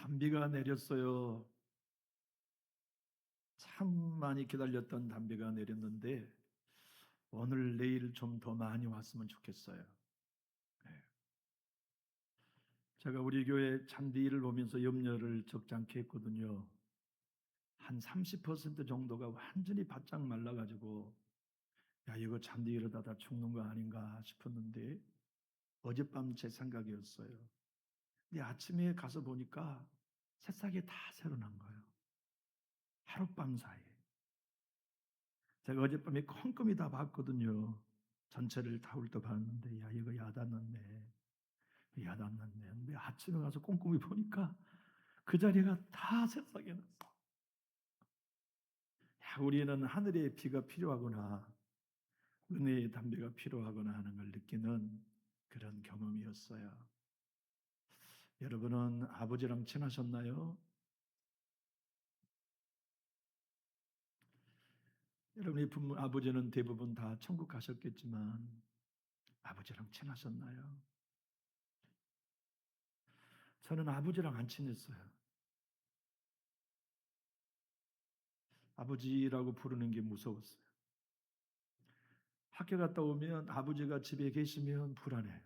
단비가 내렸어요. 참 많이 기다렸던 단비가 내렸는데 오늘 내일 좀 더 많이 왔으면 좋겠어요. 네. 제가 우리 교회 잔디를 보면서 염려를 적잖게 했거든요. 한 30% 정도가 완전히 바짝 말라가지고 야 이거 잔디 이러다 다 죽는 거 아닌가 싶었는데 어젯밤 제 생각이었어요. 근데 아침에 가서 보니까 새싹이 다 새로 난 거예요. 하룻밤 사이에. 제가 어젯밤에 꼼꼼히 다 봤거든요. 전체를 다 훑어봤는데 야 이거 야단났네. 야단났네. 근데 아침에 가서 꼼꼼히 보니까 그 자리가 다 새싹이 났어. 야, 우리는 하늘의 비가 필요하구나. 은혜의 담비가 필요하구나 하는 걸 느끼는 그런 경험이었어요. 여러분은 아버지랑 친하셨나요? 여러분의 부모, 아버지는 대부분 다 천국 가셨겠지만 아버지랑 친하셨나요? 저는 아버지랑 안 친했어요. 아버지라고 부르는 게 무서웠어요. 학교 갔다 오면 아버지가 집에 계시면 불안해요.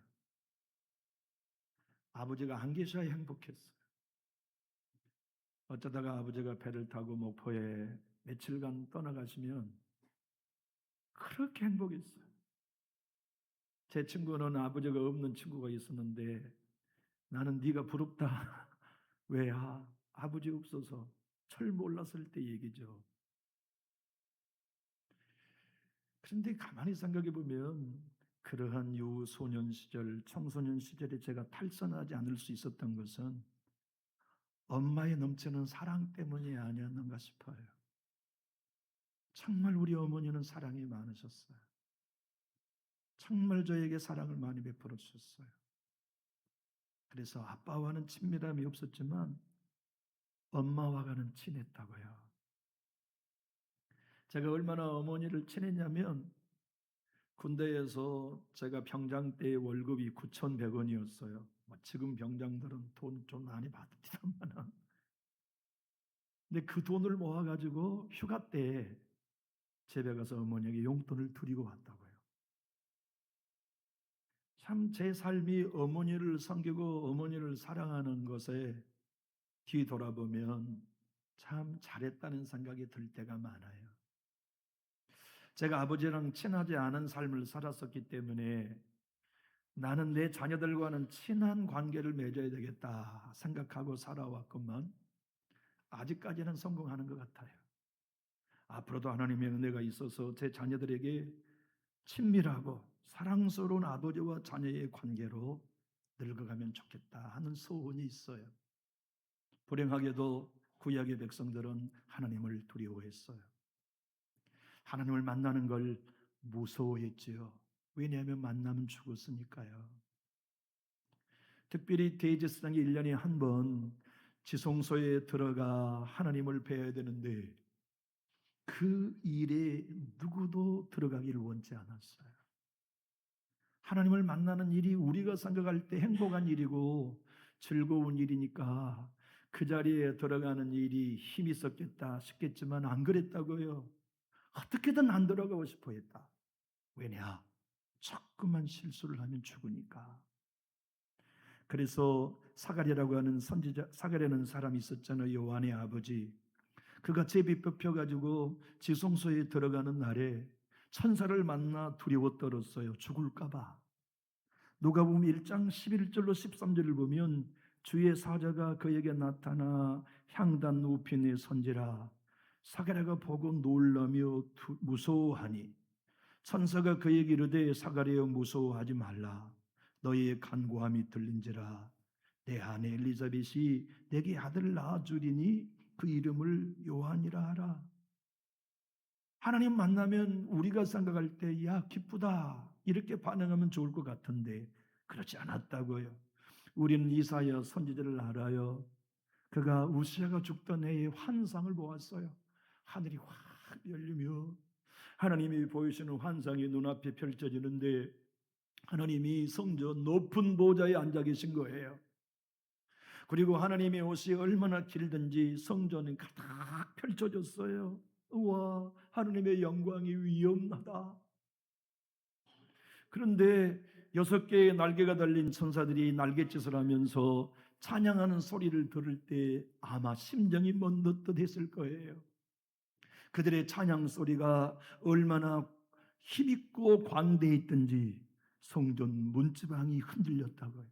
아버지가 안 계셔야 행복했어요. 어쩌다가 아버지가 배를 타고 목포에 며칠간 떠나가시면 그렇게 행복했어요. 제 친구는 아버지가 없는 친구가 있었는데 나는 네가 부럽다. 왜야? 아버지 없어서 철 몰랐을 때 얘기죠. 그런데 가만히 생각해 보면 그러한 유소년 시절, 청소년 시절에 제가 탈선하지 않을 수 있었던 것은 엄마의 넘치는 사랑 때문이 아니었는가 싶어요. 정말 우리 어머니는 사랑이 많으셨어요. 정말 저에게 사랑을 많이 베풀어 주셨어요. 그래서 아빠와는 친밀함이 없었지만 엄마와는 친했다고요. 제가 얼마나 어머니를 친했냐면 군대에서 제가 병장 때 월급이 9,100원이었어요. 지금 병장들은 돈 좀 많이 받습니다만 근데 그 돈을 모아가지고 휴가 때 집에 가서 어머니에게 용돈을 드리고 왔다고요. 참 제 삶이 어머니를 섬기고 어머니를 사랑하는 것에 뒤돌아보면 참 잘했다는 생각이 들 때가 많아요. 제가 아버지랑 친하지 않은 삶을 살았었기 때문에 나는 내 자녀들과는 친한 관계를 맺어야 되겠다 생각하고 살아왔건만 아직까지는 성공하는 것 같아요. 앞으로도 하나님의 은혜가 있어서 제 자녀들에게 친밀하고 사랑스러운 아버지와 자녀의 관계로 늙어가면 좋겠다 하는 소원이 있어요. 불행하게도 구약의 백성들은 하나님을 두려워했어요. 하나님을 만나는 걸 무서워했지요. 왜냐하면 만나면 죽었으니까요. 특별히 대제사장이 1년에 한 번 지성소에 들어가 하나님을 뵈야 되는데 그 일에 누구도 들어가기를 원치 않았어요. 하나님을 만나는 일이 우리가 생각할 때 행복한 일이고 즐거운 일이니까 그 자리에 들어가는 일이 힘이 있었겠다 싶겠지만 안 그랬다고요. 어떻게든 안 들어가고 싶어 했다. 왜냐? 조금만 실수를 하면 죽으니까. 그래서 사가랴라고 하는 선지자, 사가랴는 사람이 있었잖아요. 요한의 아버지. 그가 제비 뽑혀가지고 지성소에 들어가는 날에 천사를 만나 두려워 떨었어요. 죽을까봐. 누가복음 1장 11절로 13절을 보면 주의 사자가 그에게 나타나 향단 우편에 선지라 사가랴가 보고 놀라며 무서워하니 천사가 그에게 이르되 사가랴여 무서워하지 말라 너희의 간구함이 들린지라 내 아내 엘리사벳이 내게 아들을 낳아주리니 그 이름을 요한이라 하라. 하나님 만나면 우리가 생각할 때 야 기쁘다 이렇게 반응하면 좋을 것 같은데 그렇지 않았다고요. 우리는 이사야 선지자를 알아요. 그가 우시아가 죽던 해의 환상을 보았어요. 하늘이 확 열리며 하나님이 보이시는 환상이 눈앞에 펼쳐지는데 하나님이 성전 높은 보좌에 앉아 계신 거예요. 그리고 하나님의 옷이 얼마나 길든지 성전은 가득 펼쳐졌어요. 우와, 하나님의 영광이 위엄하다. 그런데 6개의 날개가 달린 천사들이 날갯짓을 하면서 찬양하는 소리를 들을 때 아마 심정이 먼듯했을 거예요. 그들의 찬양 소리가 얼마나 힘있고 광대했던지 성전 문지방이 흔들렸다고요.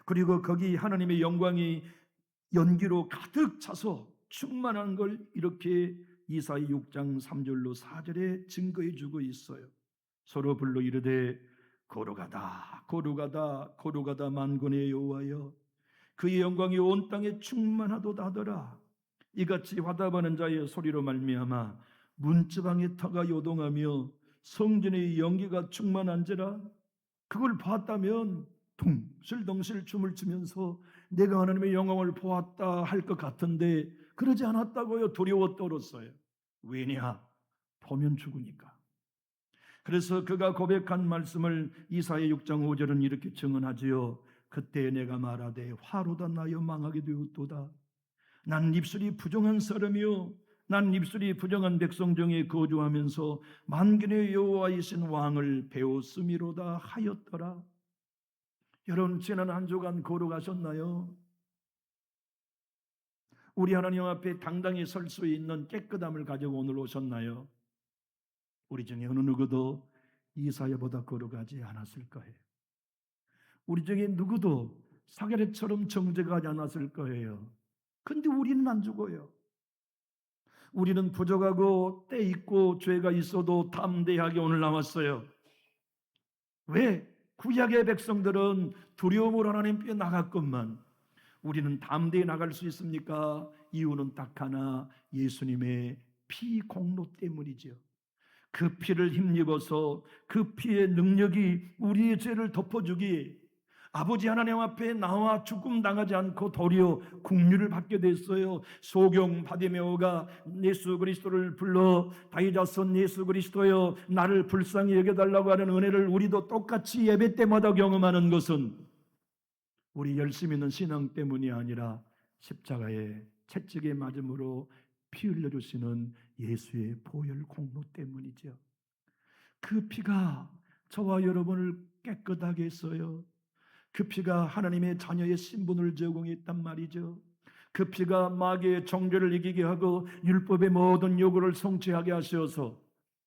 그리고 거기 하나님의 영광이 연기로 가득 차서 충만한 걸 이렇게 이사야 6장 3절로 4절에 증거해 주고 있어요. 서로 불러 이르되 거룩하다 거룩하다 거룩하다 만군의 여호와여, 그의 영광이 온 땅에 충만하도다 하더라. 이같이 화답하는 자의 소리로 말미암아 문지방의 터가 요동하며 성전의 연기가 충만한지라. 그걸 봤다면 덩실덩실 춤을 추면서 내가 하나님의 영광을 보았다 할 것 같은데 그러지 않았다고요. 두려워 떨었어요. 왜냐? 보면 죽으니까. 그래서 그가 고백한 말씀을 이사야 6장 5절은 이렇게 증언하지요. 그때 내가 말하되 화로다 나여 망하게 되었도다. 난 입술이 부정한 사람이요, 난 입술이 부정한 백성 중에 거주하면서 만군의 여호와이신 왕을 배웠음이로다 하였더라. 여러분, 지난 한 주간 거룩하셨나요? 우리 하나님 앞에 당당히 설 수 있는 깨끗함을 가지고 오늘 오셨나요? 우리 중에 어느 누구도 이사야보다 거룩하지 않았을 거예요. 우리 중에 누구도 사게랴처럼 정죄하지 않았을 거예요. 근데 우리는 안 죽어요. 우리는 부족하고 때 있고 죄가 있어도 담대하게 오늘 나왔어요. 왜? 구약의 백성들은 두려움으로 하나님께 나갔건만 우리는 담대히 나갈 수 있습니까? 이유는 딱 하나, 예수님의 피 공로 때문이죠. 그 피를 힘입어서 그 피의 능력이 우리의 죄를 덮어주기, 아버지 하나님 앞에 나와 죽음 당하지 않고 도리어 긍휼을 받게 됐어요. 소경 바디메오가 예수 그리스도를 불러 다윗자손 예수 그리스도여 나를 불쌍히 여겨달라고 하는 은혜를 우리도 똑같이 예배 때마다 경험하는 것은 우리 열심 있는 신앙 때문이 아니라 십자가의 채찍에 맞음으로 피 흘려주시는 예수의 보혈 공로 때문이죠. 그 피가 저와 여러분을 깨끗하게 했어요. 그 피가 하나님의 자녀의 신분을 제공했단 말이죠. 그 피가 마귀의 정죄를 이기게 하고 율법의 모든 요구를 성취하게 하셔서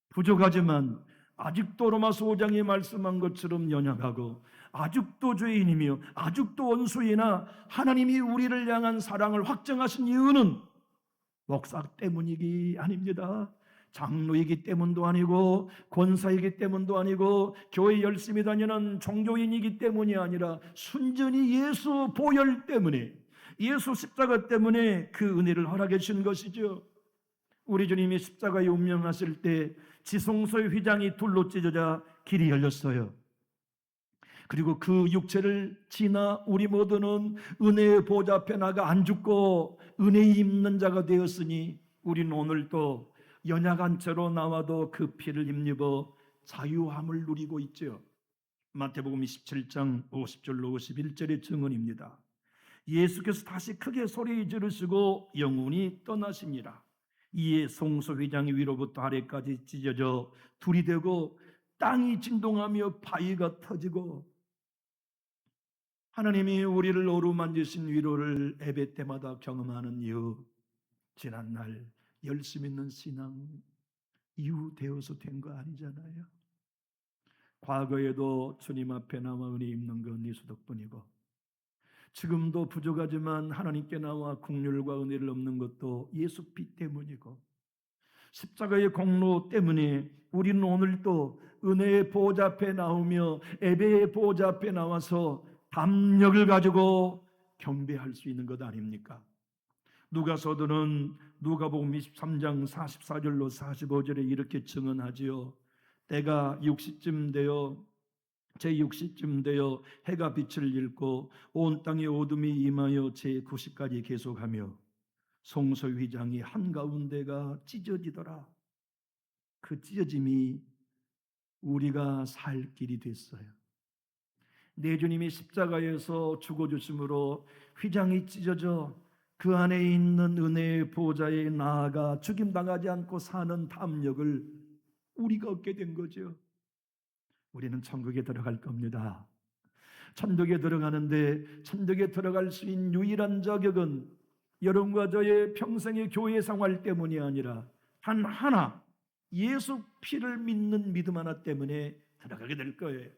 부족하지만 아직도 로마서 5장에 말씀한 것처럼 연약하고 아직도 죄인이며 아직도 원수이나 하나님이 우리를 향한 사랑을 확정하신 이유는 목사 때문이기 아닙니다. 장로이기 때문도 아니고 권사이기 때문도 아니고 교회 열심히 다니는 종교인이기 때문이 아니라 순전히 예수 보혈 때문에, 예수 십자가 때문에 그 은혜를 허락해 주신 것이죠. 우리 주님이 십자가에 운명하실 때 지성소의 휘장이 둘로 찢어져 길이 열렸어요. 그리고 그 육체를 지나 우리 모두는 은혜의 보좌 앞에 나가 안 죽고 은혜 입는 자가 되었으니 우리는 오늘도 연약한 채로 나와도 그 피를 힘입어 자유함을 누리고 있죠. 마태복음 27장 50절로 51절의 증언입니다. 예수께서 다시 크게 소리 지르시고 영혼이 떠나십니다. 이에 성소 휘장이 위로부터 아래까지 찢어져 둘이 되고 땅이 진동하며 바위가 터지고, 하나님이 우리를 어루만지신 위로를 예배 때마다 경험하는 이유, 지난날 열심 있는 신앙 이유 되어서 된 거 아니잖아요. 과거에도 주님 앞에 나와 은혜 입는 건 예수 덕분이고 지금도 부족하지만 하나님께 나와 긍휼과 은혜를 얻는 것도 예수 피 때문이고 십자가의 공로 때문에 우리는 오늘도 은혜의 보좌 앞에 나오며 예배의 보좌 앞에 나와서 담력을 가지고 경배할 수 있는 것 아닙니까? 누가서도는 누가복음 23장 44절로 45절에 이렇게 증언하지요. 때가 6시쯤 되어 제6시쯤 되어 해가 빛을 잃고 온 땅에 어둠이 임하여 제9시까지 계속하며 성소 휘장이 한가운데가 찢어지더라. 그 찢어짐이 우리가 살 길이 됐어요. 내 주님이 십자가에서 죽어주심으로 휘장이 찢어져 그 안에 있는 은혜의 보좌에 나아가 죽임당하지 않고 사는 담력을 우리가 얻게 된 거죠. 우리는 천국에 들어갈 겁니다. 천국에 들어가는데 천국에 들어갈 수 있는 유일한 자격은 여러분과 저의 평생의 교회 생활 때문이 아니라 단 하나, 예수 피를 믿는 믿음 하나 때문에 들어가게 될 거예요.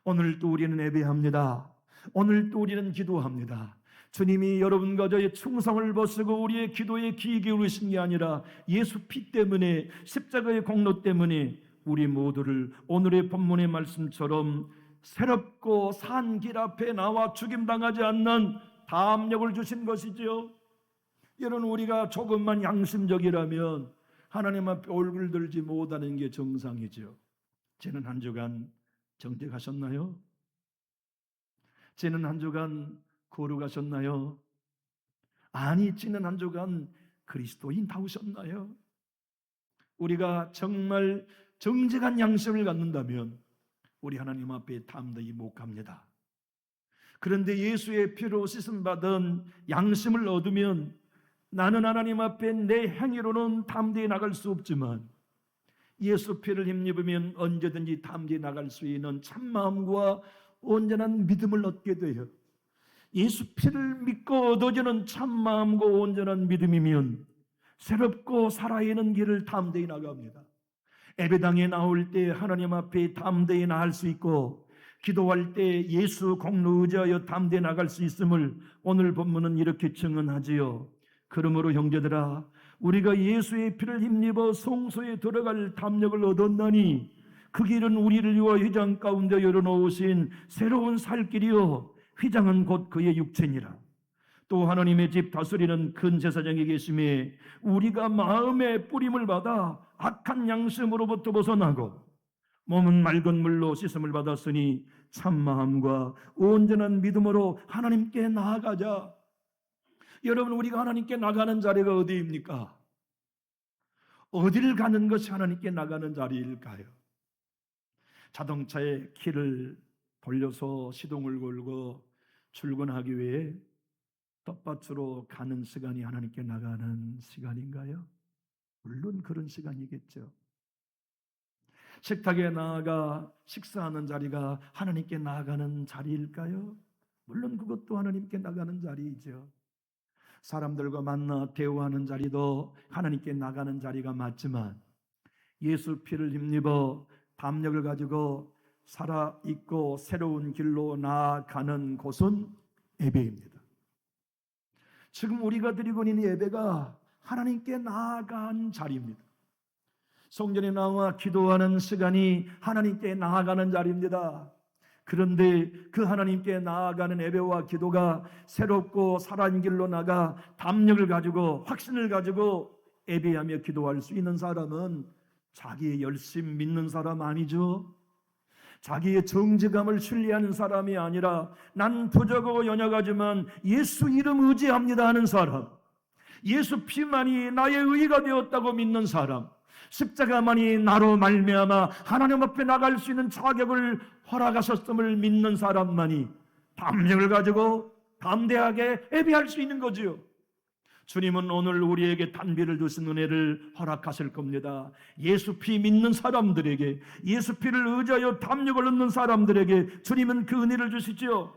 오늘도 우리는 예배합니다. 오늘도 우리는 기도합니다. 주님이 여러분과 저의 충성을 벗고 우리의 기도에 귀 기울이신 게 아니라 예수 피 때문에, 십자가의 공로 때문에 우리 모두를 오늘의 본문의 말씀처럼 새롭고 산 길 앞에 나와 죽임당하지 않는 담력을 주신 것이지요. 여러분, 우리가 조금만 양심적이라면 하나님 앞에 얼굴 들지 못하는 게 정상이죠. 지난 한 주간 정직하셨나요? 지난 한 주간 거룩하셨나요? 아니, 지난 한 주간 그리스도인다우셨나요? 우리가 정말 정직한 양심을 갖는다면 우리 하나님 앞에 담대히 못 갑니다. 그런데 예수의 피로 씻음받은 양심을 얻으면 나는 하나님 앞에 내 행위로는 담대히 나갈 수 없지만 예수 피를 힘입으면 언제든지 담대히 나갈 수 있는 참마음과 온전한 믿음을 얻게 돼요. 예수 피를 믿고 얻어지는 참마음과 온전한 믿음이면 새롭고 살아있는 길을 담대히 나갑니다. 예배당에 나올 때 하나님 앞에 담대히 나갈 수 있고 기도할 때 예수 공로 의지하여 담대히 나갈 수 있음을 오늘 본문은 이렇게 증언하지요. 그러므로 형제들아, 우리가 예수의 피를 힘입어 성소에 들어갈 담력을 얻었나니 그 길은 우리를 위하여 휘장 가운데 열어놓으신 새로운 살 길이요 휘장은 곧 그의 육체니라. 또 하나님의 집 다스리는 큰 제사장이 계심에 우리가 마음의 뿌림을 받아 악한 양심으로부터 벗어나고 몸은 맑은 물로 씻음을 받았으니 참마음과 온전한 믿음으로 하나님께 나아가자. 여러분, 우리가 하나님께 나가는 자리가 어디입니까? 어디를 가는 것이 하나님께 나가는 자리일까요? 자동차의 키를 돌려서 시동을 걸고 출근하기 위해 텃밭으로 가는 시간이 하나님께 나가는 시간인가요? 물론 그런 시간이겠죠. 식탁에 나아가 식사하는 자리가 하나님께 나아가는 자리일까요? 물론 그것도 하나님께 나가는 자리이죠. 사람들과 만나 대화하는 자리도 하나님께 나가는 자리가 맞지만 예수 피를 힘입어 담력을 가지고 살아있고 새로운 길로 나아가는 곳은 예배입니다. 지금 우리가 드리고 있는 예배가 하나님께 나아간 자리입니다. 성전에 나와 기도하는 시간이 하나님께 나아가는 자리입니다. 그런데 그 하나님께 나아가는 예배와 기도가 새롭고 살아있는 길로 나가 담력을 가지고 확신을 가지고 예배하며 기도할 수 있는 사람은 자기의 열심 믿는 사람 아니죠. 자기의 정직함을 신뢰하는 사람이 아니라 난 부족하고 연약하지만 예수 이름 의지합니다 하는 사람, 예수 피만이 나의 의가 되었다고 믿는 사람, 십자가만이 나로 말미암아 하나님 앞에 나갈 수 있는 자격을 허락하셨음을 믿는 사람만이 담력을 가지고 담대하게 예배할 수 있는 거지요. 주님은 오늘 우리에게 단비를 주신 은혜를 허락하실 겁니다. 예수 피 믿는 사람들에게, 예수 피를 의지하여 담력을 얻는 사람들에게 주님은 그 은혜를 주시죠.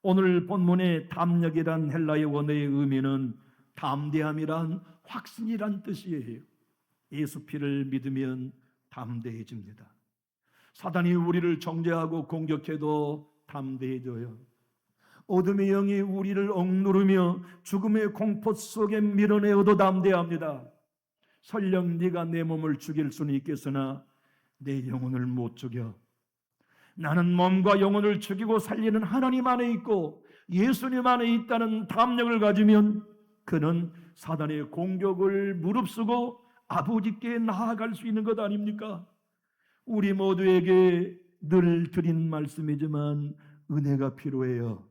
오늘 본문의 담력이란 헬라의 원어의 의미는 담대함이란 확신이란 뜻이에요. 예수 피를 믿으면 담대해집니다. 사단이 우리를 정죄하고 공격해도 담대해져요. 어둠의 영이 우리를 억누르며 죽음의 공포 속에 밀어내어도 담대합니다. 설령 네가 내 몸을 죽일 수는 있겠으나 내 영혼을 못 죽여. 나는 몸과 영혼을 죽이고 살리는 하나님 안에 있고 예수님 안에 있다는 담력을 가지면 그는 사단의 공격을 무릅쓰고 아버지께 나아갈 수 있는 것 아닙니까? 우리 모두에게 늘 드린 말씀이지만 은혜가 필요해요.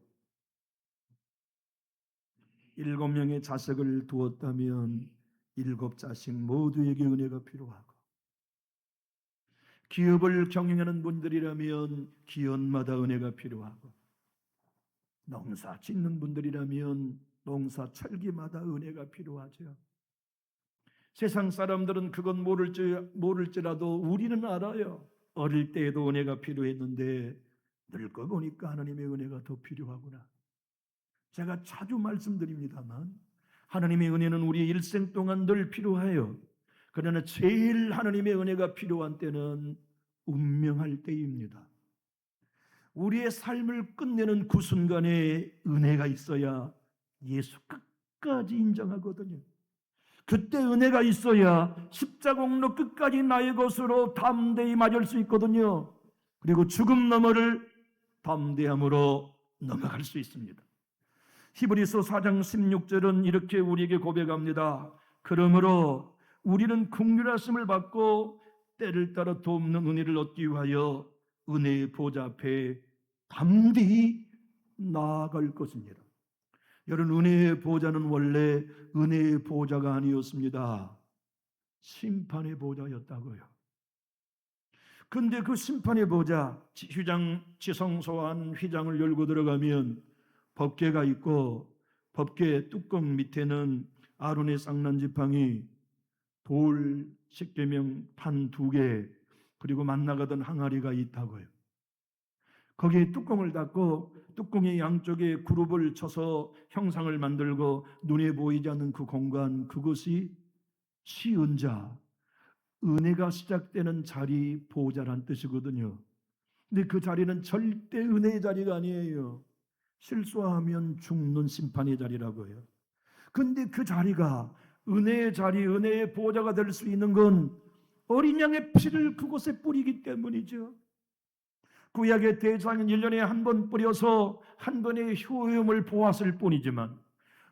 7명의 자식을 두었다면 7 자식 모두에게 은혜가 필요하고 기업을 경영하는 분들이라면 기업마다 은혜가 필요하고, 농사 짓는 분들이라면 농사 철기마다 은혜가 필요하죠. 세상 사람들은 그건 모를지라도 우리는 알아요. 어릴 때에도 은혜가 필요했는데 늙어 보니까 하나님의 은혜가 더 필요하구나. 제가 자주 말씀드립니다만 하나님의 은혜는 우리의 일생 동안 늘 필요해요. 그러나 제일 하나님의 은혜가 필요한 때는 운명할 때입니다. 우리의 삶을 끝내는 그 순간에 은혜가 있어야 예수 끝까지 인정하거든요. 그때 은혜가 있어야 십자공로 끝까지 나의 것으로 담대히 맞을 수 있거든요. 그리고 죽음 너머를 담대함으로 넘어갈 수 있습니다. 히브리서 4장 16절은 이렇게 우리에게 고백합니다. 그러므로 우리는 긍휼하심을 받고 때를 따라 돕는 은혜를 얻기 위하여 은혜의 보좌 앞에 담대히 나아갈 것입니다. 여러분, 은혜의 보좌는 원래 은혜의 보좌가 아니었습니다. 심판의 보좌였다고요. 그런데 그 심판의 보좌, 지성소한 휘장을 열고 들어가면 법궤가 있고, 법궤 뚜껑 밑에는 아론의 쌍난 지팡이, 돌 십계명 판 2개, 그리고 만나가던 항아리가 있다고요. 거기에 뚜껑을 닫고 뚜껑의 양쪽에 그룹을 쳐서 형상을 만들고 눈에 보이지 않는 그 공간, 그것이 시은자, 은혜가 시작되는 자리, 보좌란 뜻이거든요. 근데 그 자리는 절대 은혜의 자리가 아니에요. 실수하면 죽는 심판의 자리라고요. 근데 그 자리가 은혜의 자리, 은혜의 보좌가 될 수 있는 건 어린 양의 피를 그곳에 뿌리기 때문이죠. 구약의 대장은 1년에 한 번 뿌려서 한 번의 효용을 보았을 뿐이지만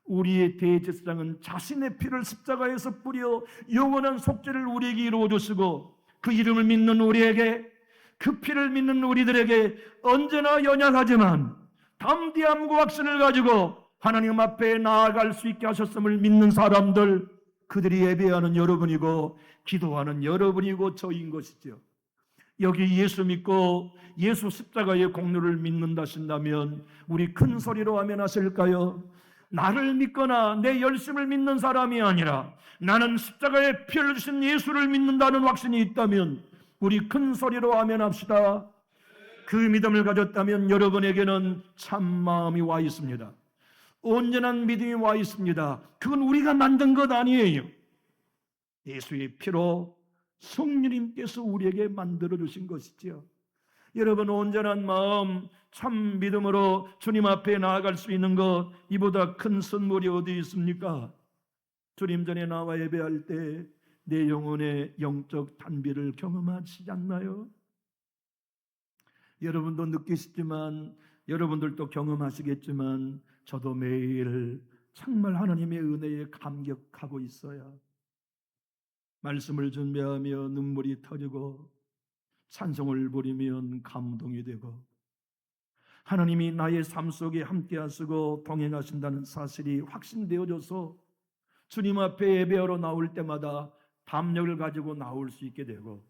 우리의 대제사장은 자신의 피를 십자가에서 뿌려 영원한 속죄를 우리에게 이루어 주시고, 그 이름을 믿는 우리에게, 그 피를 믿는 우리들에게 언제나 연약하지만 담대함과 확신을 가지고 하나님 앞에 나아갈 수 있게 하셨음을 믿는 사람들, 그들이 예배하는 여러분이고 기도하는 여러분이고 저인 것이죠. 여기 예수 믿고 예수 십자가의 공로를 믿는다 하신다면 우리 큰 소리로 아멘 하실까요? 나를 믿거나 내 열심을 믿는 사람이 아니라 나는 십자가에 피를 주신 예수를 믿는다는 확신이 있다면 우리 큰 소리로 아멘 합시다. 그 믿음을 가졌다면 여러분에게는 참 마음이 와 있습니다. 온전한 믿음이 와 있습니다. 그건 우리가 만든 것 아니에요. 예수의 피로 성령님께서 우리에게 만들어 주신 것이지요. 여러분, 온전한 마음, 참 믿음으로 주님 앞에 나아갈 수 있는 것, 이보다 큰 선물이 어디 있습니까? 주님 전에 나와 예배할 때 내 영혼의 영적 단비를 경험하시지 않나요? 여러분도 느끼시지만, 여러분들도 경험하시겠지만 저도 매일 정말 하나님의 은혜에 감격하고 있어요. 말씀을 준비하며 눈물이 터지고 찬송을 부리면 감동이 되고, 하나님이 나의 삶 속에 함께 하시고 동행하신다는 사실이 확신되어져서 주님 앞에 예배하러 나올 때마다 담력을 가지고 나올 수 있게 되고,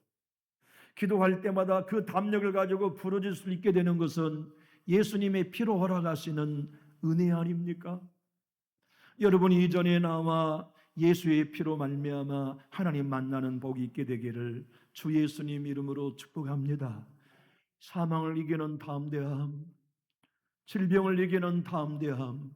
기도할 때마다 그 담력을 가지고 부르질 수 있게 되는 것은 예수님의 피로 허락하시는 은혜 아닙니까? 여러분이 이전에 나와 예수의 피로 말미암아 하나님 만나는 복이 있게 되기를 주 예수님 이름으로 축복합니다. 사망을 이기는 담대함, 질병을 이기는 담대함,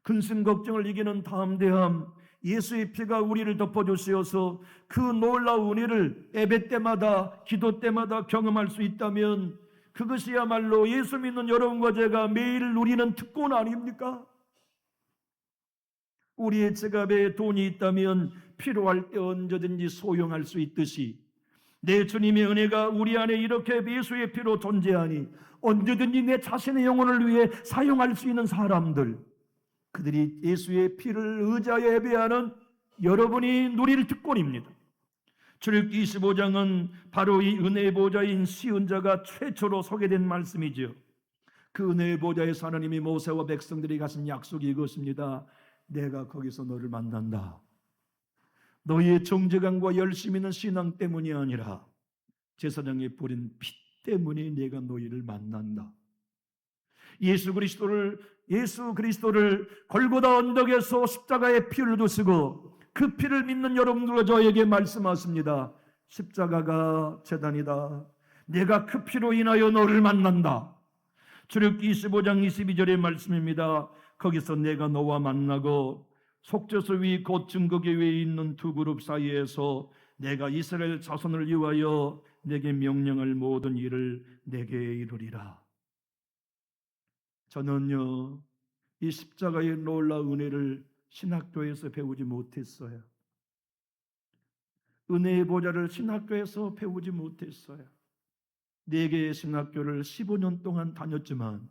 근심 걱정을 이기는 담대함, 예수의 피가 우리를 덮어주시어서 그 놀라운 은혜를 예배 때마다 기도 때마다 경험할 수 있다면 그것이야말로 예수 믿는 여러분과 제가 매일 누리는 특권 아닙니까? 우리의 지갑에 돈이 있다면 필요할 때 언제든지 소용할 수 있듯이 내 주님의 은혜가 우리 안에 이렇게 예수의 피로 존재하니 언제든지 내 자신의 영혼을 위해 사용할 수 있는 사람들, 그들이 예수의 피를 의지하여 예배하는 여러분이 누릴 특권입니다. 출애굽기 25장은 바로 이 은혜의 보좌인 시은자가 최초로 소개된 말씀이죠. 그 은혜의 보좌에서 하나님이 모세와 백성들이 가진 약속이 이것입니다. 내가 거기서 너를 만난다. 너희의 정직함과 열심 있는 신앙 때문이 아니라 제사장이 뿌린 피 때문에 내가 너희를 만난다. 예수 그리스도를 골고다 언덕에서 십자가에 피를 주시고 그 피를 믿는 여러분들과 저에게 말씀하십니다. 십자가가 제단이다. 내가 그 피로 인하여 너를 만난다. 출애굽기 25장 22절의 말씀입니다. 거기서 내가 너와 만나고 속죄소 위 곧 증거계 위에 있는 두 그룹 사이에서 내가 이스라엘 자손을 위하여 내게 명령할 모든 일을 내게 이루리라. 저는요, 이 십자가의 놀라운 은혜를 신학교에서 배우지 못했어요. 은혜의 보좌를 신학교에서 배우지 못했어요. 4개의 신학교를 15년 동안 다녔지만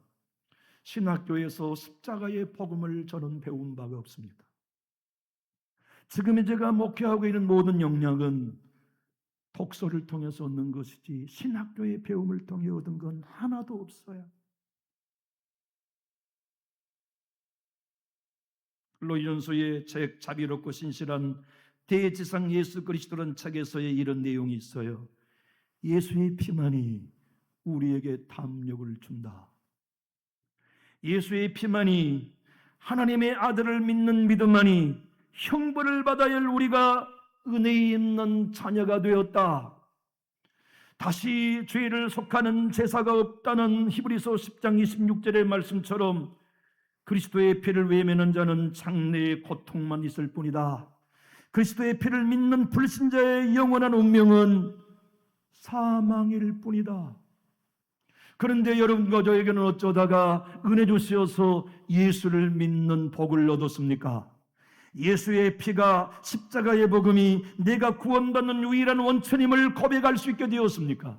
신학교에서 십자가의 복음을 저는 배운 바가 없습니다. 지금 제가 목회하고 있는 모든 역량은 독서를 통해서 얻는 것이지 신학교의 배움을 통해 얻은 건 하나도 없어요. 로이전서의 책 자비롭고 신실한 대지상 예수 그리스도라는 책에서의 이런 내용이 있어요. 예수의 피만이 우리에게 담력을 준다. 예수의 피만이, 하나님의 아들을 믿는 믿음만이 형벌을 받아야 할 우리가 은혜에 있는 자녀가 되었다. 다시 죄를 속하는 제사가 없다는 히브리서 10장 26절의 말씀처럼 그리스도의 피를 외면하는 자는 장래의 고통만 있을 뿐이다. 그리스도의 피를 믿는 불신자의 영원한 운명은 사망일 뿐이다. 그런데 여러분과 저에게는 어쩌다가 은혜 주시어서 예수를 믿는 복을 얻었습니까? 예수의 피가, 십자가의 복음이 내가 구원받는 유일한 원천임을 고백할 수 있게 되었습니까?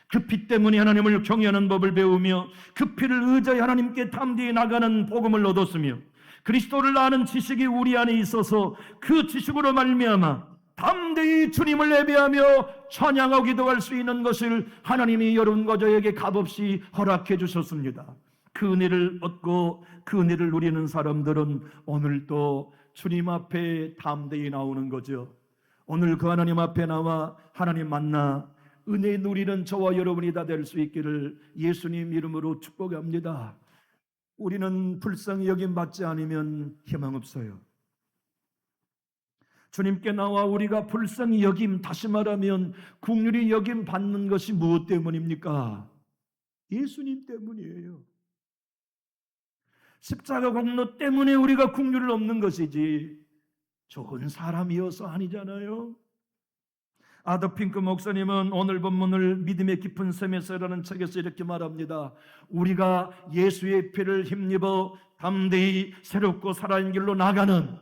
그 피 때문에 하나님을 경외하는 법을 배우며 그 피를 의지하여 하나님께 담대히 나가는 복음을 얻었으며 그리스도를 아는 지식이 우리 안에 있어서 그 지식으로 말미암아 담대히 주님을 예배하며 찬양하고 기도할 수 있는 것을 하나님이 여러분과 저에게 값없이 허락해 주셨습니다. 그 은혜를 얻고 그 은혜를 누리는 사람들은 오늘 또 주님 앞에 담대히 나오는 거죠. 오늘 그 하나님 앞에 나와 하나님 만나 은혜 누리는 저와 여러분이 다 될 수 있기를 예수님 이름으로 축복합니다. 우리는 불쌍히 여김받지 않으면 희망 없어요. 주님께 나와 우리가 불쌍히 여김, 다시 말하면 긍휼히 여김 받는 것이 무엇 때문입니까? 예수님 때문이에요. 십자가 공로 때문에 우리가 긍휼을 얻는 것이지 좋은 사람이어서 아니잖아요. 아더 핑크 목사님은 오늘 본문을 믿음의 깊은 샘에서라는 책에서 이렇게 말합니다. 우리가 예수의 피를 힘입어 담대히 새롭고 살아있는 길로 나가는,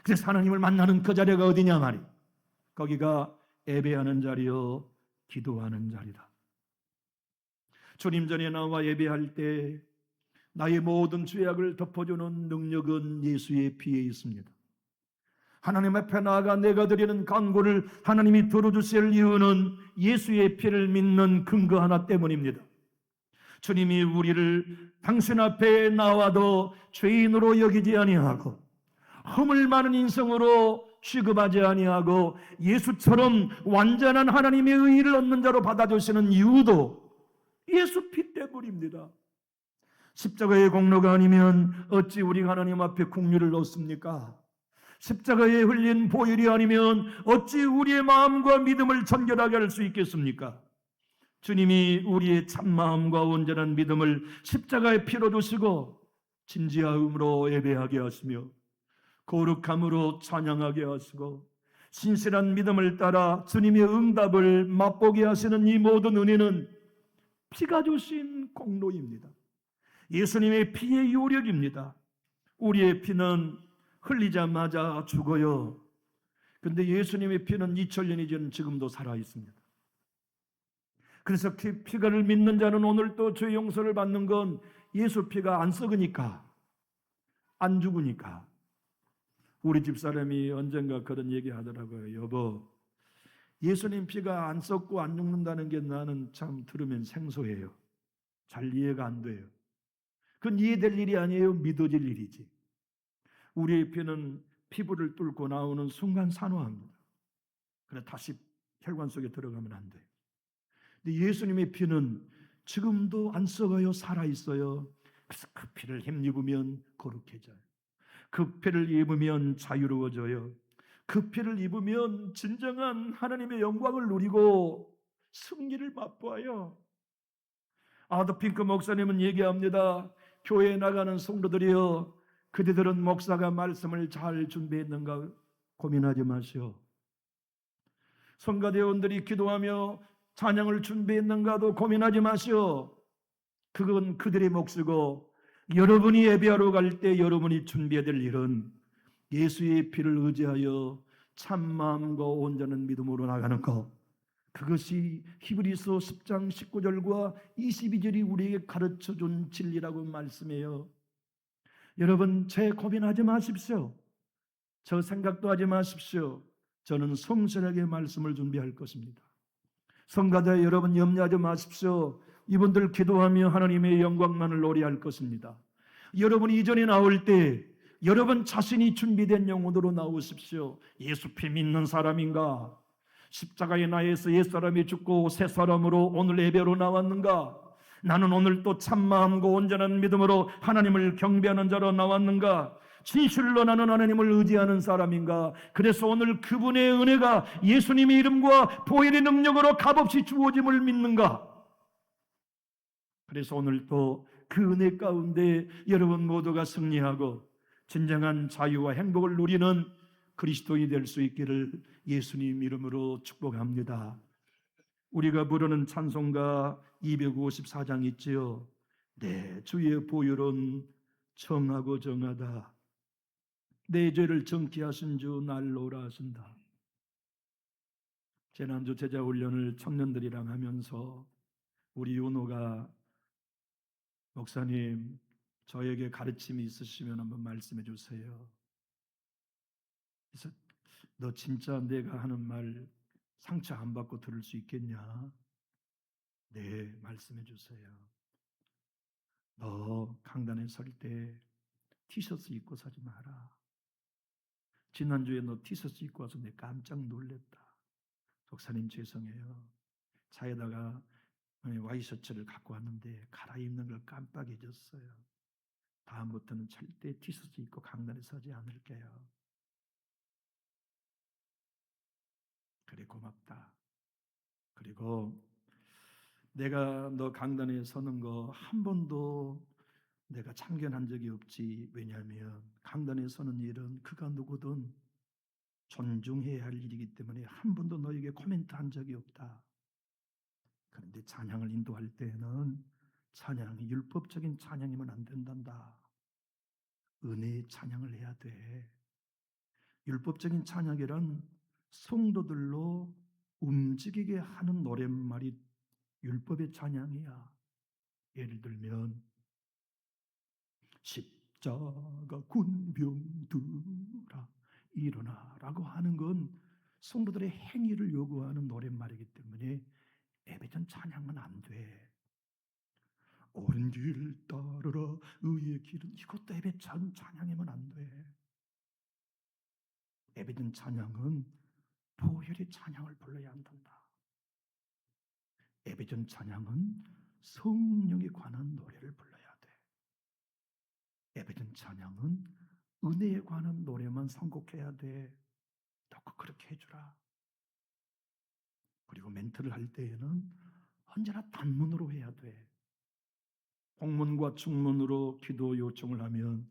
그래서 하나님을 만나는 그 자리가 어디냐 말이에요. 거기가 예배하는 자리요 기도하는 자리다. 주님 전에 나와 예배할 때 나의 모든 죄악을 덮어주는 능력은 예수의 피에 있습니다. 하나님 앞에 나아가 내가 드리는 간구를 하나님이 들어주실 이유는 예수의 피를 믿는 근거 하나 때문입니다. 주님이 우리를 당신 앞에 나와도 죄인으로 여기지 아니하고 허물 많은 인성으로 취급하지 아니하고 예수처럼 완전한 하나님의 의의를 얻는 자로 받아주시는 이유도 예수 피 때문입니다. 십자가의 공로가 아니면 어찌 우리가 하나님 앞에 긍휼을 얻습니까? 십자가에 흘린 보혈이 아니면 어찌 우리의 마음과 믿음을 정결하게 할 수 있겠습니까? 주님이 우리의 참마음과 온전한 믿음을 십자가에 피로 주시고 진지함으로 예배하게 하시며 거룩함으로 찬양하게 하시고 신실한 믿음을 따라 주님의 응답을 맛보게 하시는 이 모든 은혜는 피가 주신 공로입니다. 예수님의 피의 요력입니다. 우리의 피는 흘리자마자 죽어요. 그런데 예수님의 피는 2000년이 전 지금도 살아있습니다. 그래서 그 피가를 믿는 자는 오늘 또 죄 용서를 받는 건 예수 피가 안 썩으니까, 안 죽으니까. 우리 집사람이 언젠가 그런 얘기 하더라고요. 여보, 예수님 피가 안 썩고 안 죽는다는 게 나는 참 들으면 생소해요. 잘 이해가 안 돼요. 그건 이해될 일이 아니에요. 믿어질 일이지. 우리의 피는 피부를 뚫고 나오는 순간 산화합니다. 그래 다시 혈관 속에 들어가면 안 돼요. 근데 예수님의 피는 지금도 안 썩어요. 살아있어요. 그래서 그 피를 힘입으면 거룩해져요. 그 피를 입으면 자유로워져요. 그 피를 입으면 진정한 하나님의 영광을 누리고 승리를 맛보아요. 아드핑크 목사님은 얘기합니다. 교회에 나가는 성도들이여, 그대들은 목사가 말씀을 잘 준비했는가 고민하지 마시오. 성가대원들이 기도하며 찬양을 준비했는가도 고민하지 마시오. 그건 그들의 몫이고, 여러분이 예배하러 갈 때 여러분이 준비해야 될 일은 예수의 피를 의지하여 참마음과 온전한 믿음으로 나가는 것. 그것이 히브리서 10장 19절과 22절이 우리에게 가르쳐준 진리라고 말씀해요. 여러분, 제 고민하지 마십시오. 저 생각도 하지 마십시오. 저는 성실하게 말씀을 준비할 것입니다. 성가대 여러분, 염려하지 마십시오. 이분들 기도하며 하나님의 영광만을 노래할 것입니다. 여러분이 이전에 나올 때 여러분 자신이 준비된 영혼으로 나오십시오. 예수 피 믿는 사람인가? 십자가의 나에서 옛사람이 죽고 새 사람으로 오늘 예배로 나왔는가? 나는 오늘 또 참마음과 온전한 믿음으로 하나님을 경배하는 자로 나왔는가? 진실로 나는 하나님을 의지하는 사람인가? 그래서 오늘 그분의 은혜가 예수님의 이름과 보혈의 능력으로 값없이 주어짐을 믿는가? 그래서 오늘 또 그 은혜 가운데 여러분 모두가 승리하고 진정한 자유와 행복을 누리는 그리스도인이 될 수 있기를 예수님 이름으로 축복합니다. 우리가 부르는 찬송가 254장 있지요. 내 주의 보혈은 정하고 정하다. 내 죄를 정케 하신 주 날로라 하신다. 지난주 제자훈련을 청년들이랑 하면서 우리 윤호가 목사님, 저에게 가르침이 있으시면 한번 말씀해 주세요. 그래서 너 진짜 내가 하는 말 상처 안 받고 들을 수 있겠냐? 네, 말씀해 주세요. 너 강단에 설 때 티셔츠 입고 서지 마라. 지난주에 너 티셔츠 입고 와서 내 깜짝 놀랬다. 목사님 죄송해요. 차에다가 와이셔츠를 갖고 왔는데 갈아입는 걸 깜빡해졌어요. 다음부터는 절대 티셔츠 입고 강단에 서지 않을게요. 그래, 고맙다. 그리고 내가 너 강단에 서는 거 한 번도 내가 참견한 적이 없지. 왜냐하면 강단에 서는 일은 그가 누구든 존중해야 할 일이기 때문에 한 번도 너에게 코멘트 한 적이 없다. 그런데 찬양을 인도할 때에는 찬양이 율법적인 찬양이면 안 된단다. 은혜의 찬양을 해야 돼. 율법적인 찬양이란 성도들로 움직이게 하는 노랫말이 율법의 찬양이야. 예를 들면 십자가 군병 들아 일어나라고 하는 건 성도들의 행위를 요구하는 노랫말이기 때문에 예배전 찬양은 안 돼. 옳은 길 따르라 의의 길은, 이것도 예배전 찬양이면 안 돼. 예배전 찬양은 보혈의 찬양을 불러야 한단다. 예배전 찬양은 성령에 관한 노래를 불러야 돼. 예배전 찬양은 은혜에 관한 노래만 선곡해야 돼. 너 꼭 그렇게 해주라. 그리고 멘트를 할 때에는 언제나 단문으로 해야 돼. 공문과 중문으로 기도 요청을 하면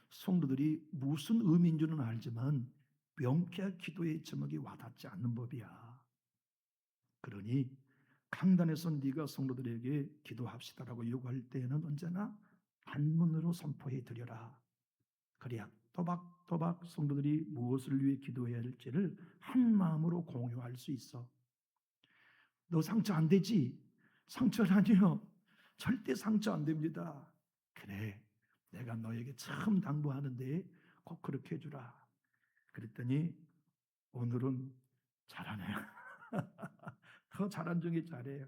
성도들이 무슨 의미인 줄은 알지만 명쾌한 기도의 제목이 와닿지 않는 법이야. 그러니 강단에서 네가 성도들에게 기도합시다라고 요구할 때에는 언제나 단문으로 선포해 드려라. 그래야 또박또박 성도들이 무엇을 위해 기도해야 할지를 한 마음으로 공유할 수 있어. 너 상처 안 되지? 상처라니요. 절대 상처 안 됩니다. 그래, 내가 너에게 처음 당부하는데 꼭 그렇게 해주라. 그랬더니 오늘은 잘하네요. 더 잘한 중에 잘해요.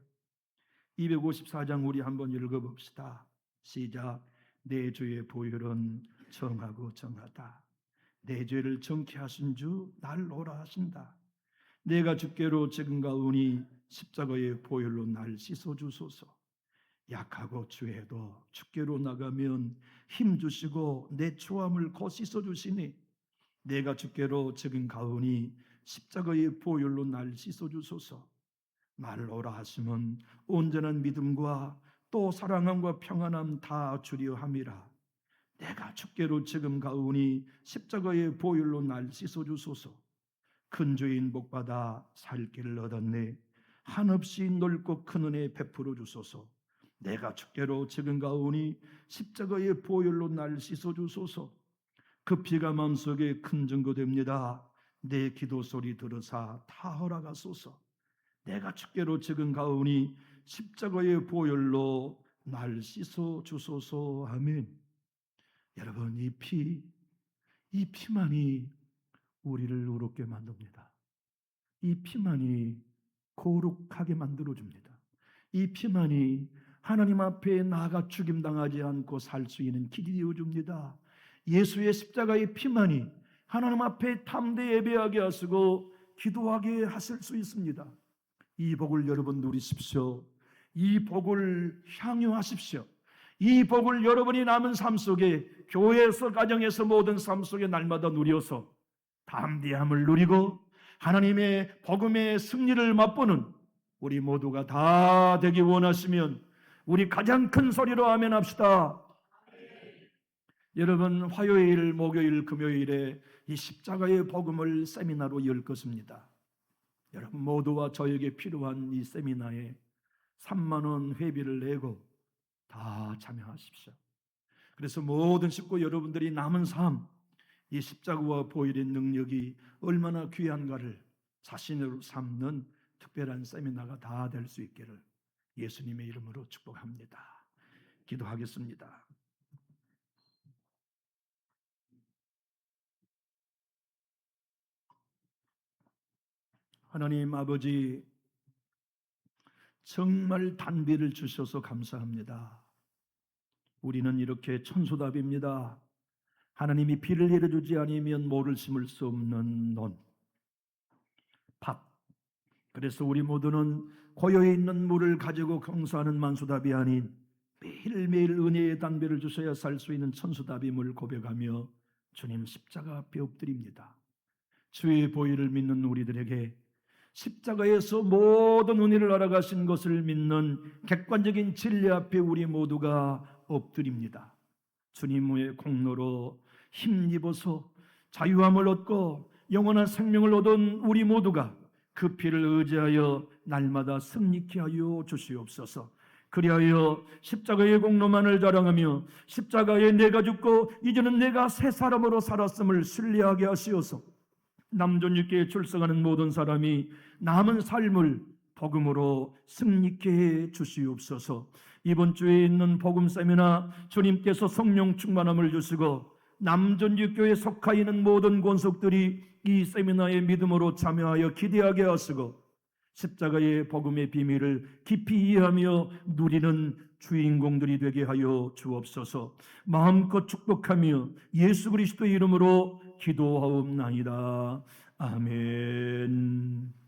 254장 우리 한번 읽어봅시다. 시작. 내 주의 보혈은 정하고 정하다. 내 죄를 정케 하신 주 날 오라 하신다. 내가 주께로 지금가 오니 십자가의 보혈로 날 씻어주소서. 약하고 주해도 축계로 나가면 힘주시고 내 추함을 곧 씻어주시니 내가 주께로 적은 가오니 십자가의 보혈로 날 씻어주소서. 나를 오라 하시면 온전한 믿음과 또 사랑함과 평안함 다 주려 함이라. 내가 주께로 지금 가오니 십자가의 보혈로 날 씻어주소서. 큰 죄인 복받아 살 길을 얻었네. 한없이 넓고 큰 은혜 베풀어 주소서. 내가 주께로 지금 가오니 십자가의 보혈로 날 씻어주소서. 그 피가 마음속에 큰 증거됩니다. 내 기도 소리 들으사 다 허락하소서. 내가 주께로 지금 가오니 십자가의 보혈로 날 씻어주소서. 아멘. 여러분, 이 피만이 우리를 의롭게 만듭니다. 이 피만이 거룩하게 만들어줍니다. 이 피만이 하나님 앞에 나아가 죽임당하지 않고 살 수 있는 길이 되어줍니다. 예수의 십자가의 피만이 하나님 앞에 담대 예배하게 하시고 기도하게 하실 수 있습니다. 이 복을 여러분 누리십시오. 이 복을 향유하십시오. 이 복을 여러분이 남은 삶 속에, 교회에서, 가정에서, 모든 삶 속에 날마다 누려서 담대함을 누리고 하나님의 복음의 승리를 맛보는 우리 모두가 다 되기 원하시면 우리 가장 큰 소리로 아멘 합시다. 여러분, 화요일, 목요일, 금요일에 이 십자가의 복음을 세미나로 열 것입니다. 여러분 모두와 저에게 필요한 이 세미나에 3만 원 회비를 내고 다 참여하십시오. 그래서 모든 식구 여러분들이 남은 삶, 이 십자가와 보혈의 능력이 얼마나 귀한가를 자신으로 삼는 특별한 세미나가 다 될 수 있기를 예수님의 이름으로 축복합니다. 기도하겠습니다. 하나님 아버지, 정말 단비를 주셔서 감사합니다. 우리는 이렇게 천수답입니다. 하나님이 비를 내려주지 않으면 모를 심을 수 없는 논, 밥. 그래서 우리 모두는 고요에 있는 물을 가지고 경사하는 만수답이 아닌 매일매일 은혜의 단비를 주셔야 살 수 있는 천수답임을 고백하며 주님 십자가 앞에 엎드립니다. 주의 보혈을 믿는 우리들에게 십자가에서 모든 은혜를 알아가신 것을 믿는 객관적인 진리 앞에 우리 모두가 엎드립니다. 주님의 공로로 힘입어서 자유함을 얻고 영원한 생명을 얻은 우리 모두가 그 피를 의지하여 날마다 승리케 하여 주시옵소서. 그리하여 십자가의 공로만을 자랑하며 십자가에 내가 죽고 이제는 내가 새 사람으로 살았음을 신뢰하게 하시어서 남존육계에 출석하는 모든 사람이 남은 삶을 복음으로 승리케 해 주시옵소서. 이번 주에 있는 복음 세미나 주님께서 성령 충만함을 주시고 남존육교에 속하 있는 모든 권속들이 이 세미나에 믿음으로 참여하여 기대하게 하시고 십자가의 복음의 비밀을 깊이 이해하며 누리는 주인공들이 되게 하여 주옵소서. 마음껏 축복하며 예수 그리스도의 이름으로 기도하옵나이다. 아멘.